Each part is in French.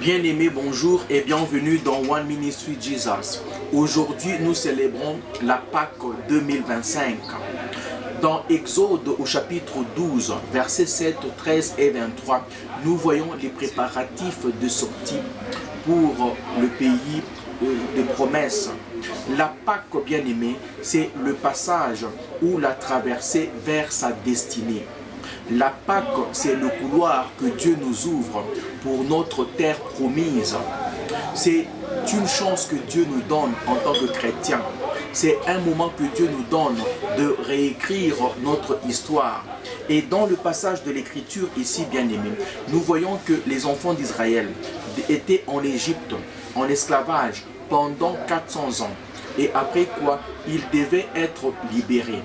Bien-aimés, bonjour et bienvenue dans One Ministry Jesus. Aujourd'hui, nous célébrons la Pâque 2025. Dans Exode au chapitre 12, versets 7, 13 et 23, nous voyons les préparatifs de sortie pour le pays de promesses. La Pâque, bien-aimée, c'est le passage ou la traversée vers sa destinée. La Pâque, c'est le couloir que Dieu nous ouvre pour notre terre promise. C'est une chance que Dieu nous donne en tant que chrétiens. C'est un moment que Dieu nous donne de réécrire notre histoire. Et dans le passage de l'Écriture ici, bien-aimé, nous voyons que les enfants d'Israël étaient en Égypte, en esclavage, pendant 400 ans. Et après quoi, ils devaient être libérés.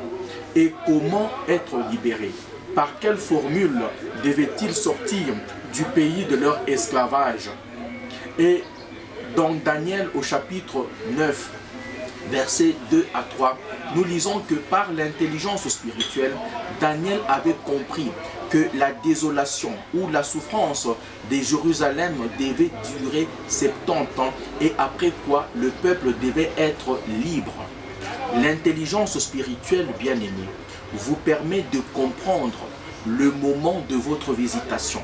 Et comment être libérés? Par quelle formule devaient-ils sortir du pays de leur esclavage? Et dans Daniel au chapitre 9, versets 2 à 3, nous lisons que par l'intelligence spirituelle, Daniel avait compris que la désolation ou la souffrance de Jérusalem devait durer 70 ans et après quoi le peuple devait être libre. L'intelligence spirituelle, bien-aimée, vous permet de comprendre le moment de votre visitation,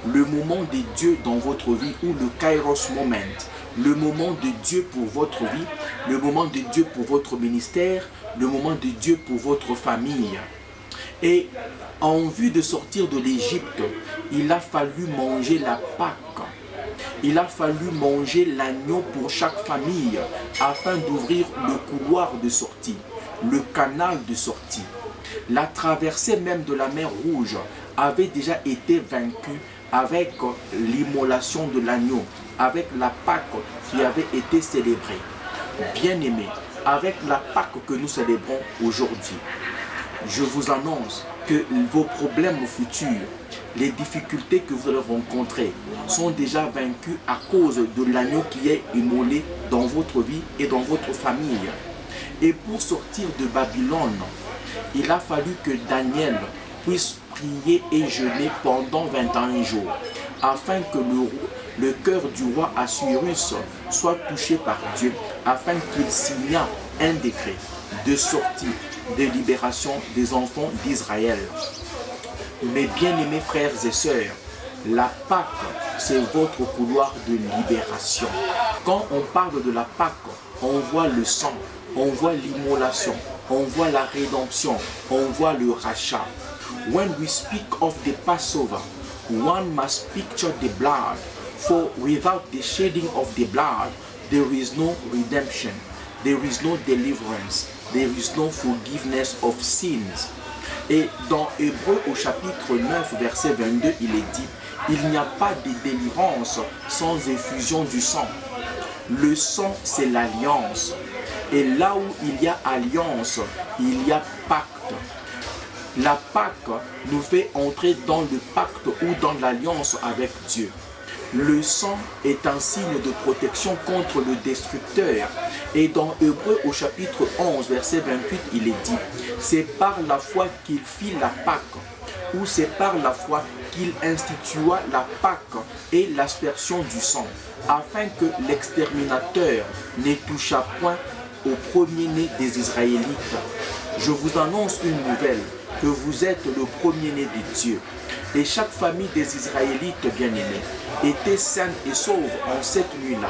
le moment de Dieu dans votre vie ou le Kairos moment, le moment de Dieu pour votre vie, le moment de Dieu pour votre ministère, le moment de Dieu pour votre famille. Et en vue de sortir de l'Égypte, il a fallu manger la Pâque. Il a fallu manger l'agneau pour chaque famille afin d'ouvrir le couloir de sortie, le canal de sortie. La traversée même de la mer Rouge avait déjà été vaincue avec l'immolation de l'agneau, avec la Pâque qui avait été célébrée. Bien-aimés, avec la Pâque que nous célébrons aujourd'hui, je vous annonce que vos problèmes futurs, les difficultés que vous allez rencontrer sont déjà vaincus à cause de l'agneau qui est immolé dans votre vie et dans votre famille. Et pour sortir de Babylone, il a fallu que Daniel puisse prier et jeûner pendant 21 jours, afin que le cœur du roi Assuérus soit touché par Dieu, afin qu'il signât un décret de sortie, de libération des enfants d'Israël. Mes bien-aimés frères et sœurs, la Pâque, c'est votre couloir de libération. Quand on parle de la Pâque, on voit le sang, on voit l'immolation, on voit la rédemption, on voit le rachat. When we speak of the Passover, one must picture the blood, for without the shedding of the blood, there is no redemption, there is no deliverance, there is no forgiveness of sins. Et dans Hébreux au chapitre 9, verset 22, il est dit, il n'y a pas de délivrance sans effusion du sang. Le sang, c'est l'alliance. Et là où il y a alliance, il y a pacte. La Pâque nous fait entrer dans le pacte ou dans l'alliance avec Dieu. Le sang est un signe de protection contre le destructeur. Et dans Hébreux au chapitre 11, verset 28, il est dit, c'est par la foi qu'il fit la Pâque, ou c'est par la foi qu'il institua la Pâque et l'aspersion du sang, afin que l'exterminateur ne touchât point au premier-né des Israélites. Je vous annonce une nouvelle, que vous êtes le premier-né de Dieu. Et chaque famille des Israélites bien-aimés était saine et sauve en cette nuit-là,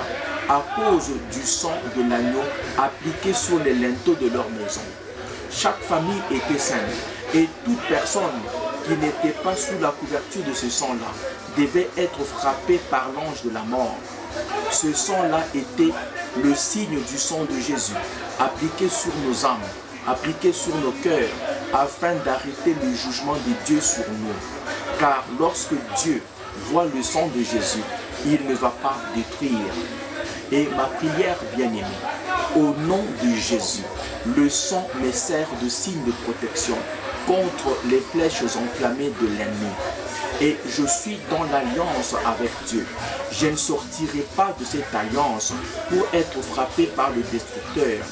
à cause du sang de l'agneau appliqué sur les linteaux de leur maison. Chaque famille était saine, et toute personne qui n'était pas sous la couverture de ce sang-là devait être frappée par l'ange de la mort. Ce sang-là était le signe du sang de Jésus, appliqué sur nos âmes, appliqué sur nos cœurs, afin d'arrêter le jugement de Dieu sur nous. Car lorsque Dieu voit le sang de Jésus, il ne va pas détruire. Et ma prière, bien-aimée, au nom de Jésus, le sang me sert de signe de protection contre les flèches enflammées de l'ennemi. Et je suis dans l'alliance avec Dieu. Je ne sortirai pas de cette alliance pour être frappé par le destructeur.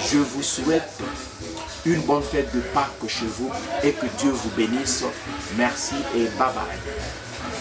Je vous souhaite une bonne fête de Pâques chez vous et que Dieu vous bénisse. Merci et bye bye.